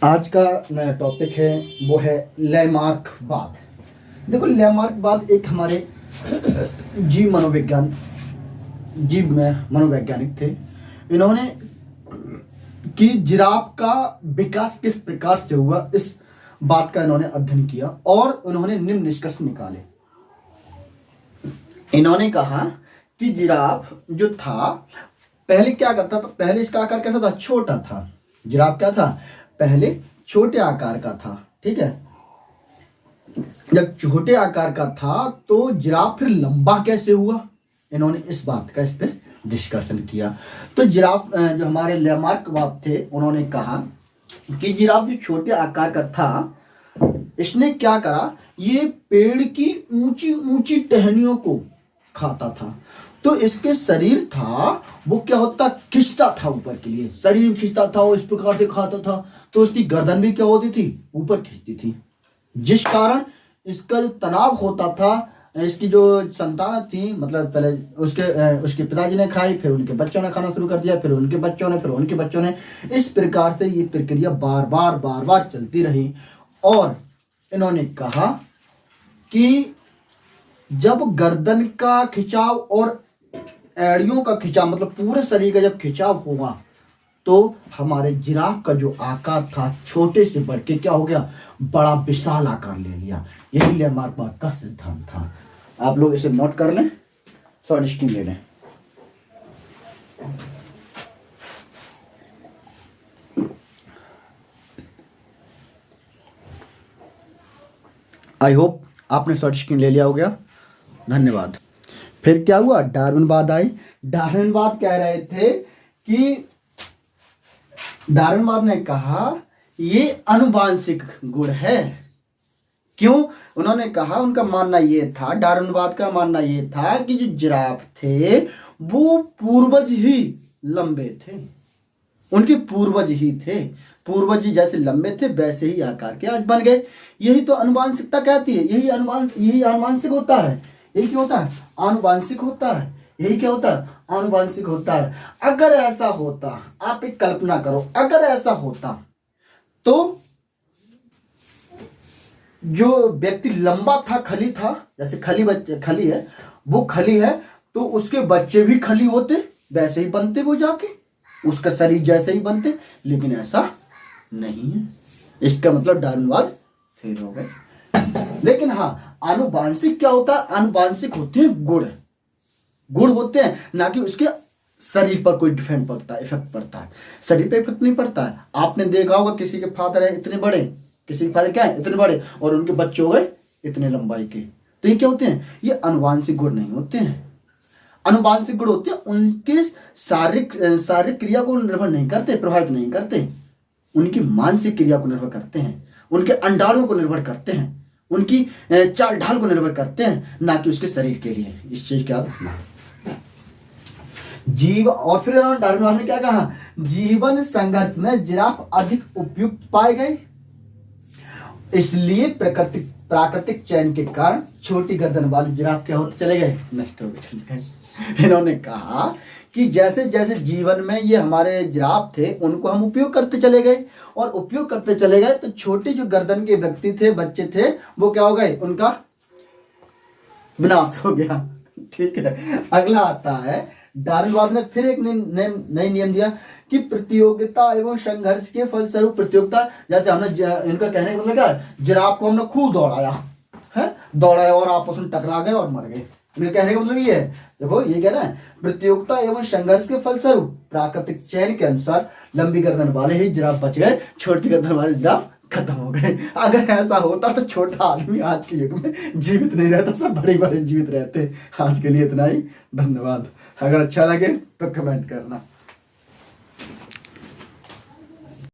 आज का नया टॉपिक है वो है लैमार्कवाद। देखो, लैमार्कवाद एक हमारे जीव में मनोवैज्ञानिक थे। इन्होंने कि जिराफ का विकास किस प्रकार से हुआ, इस बात का इन्होंने अध्ययन किया और उन्होंने निम्न निष्कर्ष निकाले। इन्होंने कहा कि जिराफ जो था पहले क्या करता था, पहले इसका आकार कैसा था, छोटा था। जिराफ क्या था, पहले छोटे आकार का था। ठीक है, जब छोटे आकार का था तो जिराफ फिर लंबा कैसे हुआ, इन्होंने इस बात का इस पे डिस्कशन किया। तो जिराफ जो हमारे लैमार्कवाद थे उन्होंने कहा कि जिराफ जो छोटे आकार का था, इसने क्या करा, ये पेड़ की ऊंची ऊंची टहनियों को खाता था। तो इसके शरीर था वो क्या होता, खिंचता था ऊपर के लिए, शरीर खिंचता था, वो इस प्रकार से खाता था। तो उसकी गर्दन भी क्या होती थी, ऊपर खिंचती थी, जिस कारण इसका जो तनाव होता था, इसकी जो संतान थी, मतलब पहले उसके पिताजी ने खाई, फिर उनके बच्चों ने खाना शुरू कर दिया, फिर उनके बच्चों ने, फिर उनके बच्चों ने, इस प्रकार से ये प्रक्रिया बार बार चलती रही। और इन्होंने कहा कि जब गर्दन का खिंचाव और एड़ियों का खिंचाव, मतलब पूरे शरीर का जब खिंचाव हुआ, तो हमारे जिराफ का जो आकार था छोटे से बढ़ के क्या हो गया, बड़ा विशाल आकार ले लिया। यही लैमार्कवाद का सिद्धांत था। आप लोग इसे नोट कर लें, शॉर्ट स्कीम ले लें। आई होप आपने शॉर्ट स्कीम ले लिया हो गया। धन्यवाद। फिर क्या हुआ, डार्विनवाद आई। डार्विनवाद कह रहे थे कि डार्विनवाद ने कहा ये आनुवांशिक गुण है। क्यों, उन्होंने कहा, उनका मानना ये था, डार्विनवाद का मानना ये था कि जो जिराफ थे वो पूर्वज ही लंबे थे, उनके पूर्वज ही थे, पूर्वज जी जैसे लंबे थे वैसे ही आकार के आज बन गए। यही तो आनुवांशिकता कहती है, यही आनुवांशिक होता है। यही क्या होता है, आनुवांशिक होता है। यही क्या होता है, आनुवांशिक होता है। अगर ऐसा होता, आप एक कल्पना करो, अगर ऐसा होता तो जो व्यक्ति लंबा था, खली था, जैसे खली है, वो खली है, तो उसके बच्चे भी खली होते, वैसे ही बनते वो जाके, उसका शरीर जैसे ही बनते। लेकिन ऐसा नहीं है, इसका मतलब डार्विनवाद फेल हो गए। लेकिन हाँ, आनुवांशिक क्या होता है, आनुवांशिक होते हैं गुण होते हैं, ना कि उसके शरीर पर कोई इफेक्ट पड़ता है। शरीर पे इफेक्ट नहीं पड़ता है। आपने देखा होगा किसी के फादर है इतने बड़े, किसी के फादर क्या है इतने बड़े, और उनके बच्चे हो गए इतने लंबाई के। तो ये क्या होते हैं, ये आनुवांशिक गुण नहीं होते हैं। आनुवांशिक गुण होते हैं उनके शारीरिक क्रिया को निर्भर नहीं करते, प्रभावित नहीं करते, उनकी मानसिक क्रिया को निर्भर करते हैं, उनके अंडाणुओं को निर्भर करते हैं, उनकी चाल ढाल को निर्भर करते हैं, ना कि उसके शरीर के लिए। इस चीज का जीव। और फिर डार्विन ने क्या कहा, जीवन संघर्ष में जिराफ अधिक उपयुक्त पाए गए, इसलिए प्राकृतिक चयन के कारण छोटी गर्दन वाले जिराफ क्या होते चले गए, नष्ट हो गए। इन्होंने कहा कि जैसे जैसे जीवन में ये हमारे जिराफ थे उनको हम उपयोग करते चले गए, और उपयोग करते चले गए तो छोटे जो गर्दन के व्यक्ति थे, बच्चे थे, वो क्या हो गए, उनका विनाश हो गया। ठीक है, अगला आता है, डार्विनवाद ने फिर एक नई नियम दिया कि प्रतियोगिता एवं संघर्ष के फलस्वरूप प्रतियोगिता, जैसे हमने इनका कहने का मतलब क्या है, जिराफ को हमने खूब दौड़ाया और आपस में टकरा गए और मर गए। इनके कहने का मतलब ये है, देखो ये कह रहा है, प्रतियोगिता एवं संघर्ष के फलस्वरूप प्राकृतिक चयन के अनुसार लंबी गर्दन वाले ही जिराफ बच गए, छोटी गर्दन वाले जिराफ खत्म हो गए। अगर ऐसा होता तो छोटा आदमी आज के युग में जीवित नहीं रहता, सब बड़े बड़े जीवित रहते। आज के लिए इतना ही, धन्यवाद। अगर अच्छा लगे तो कमेंट करना।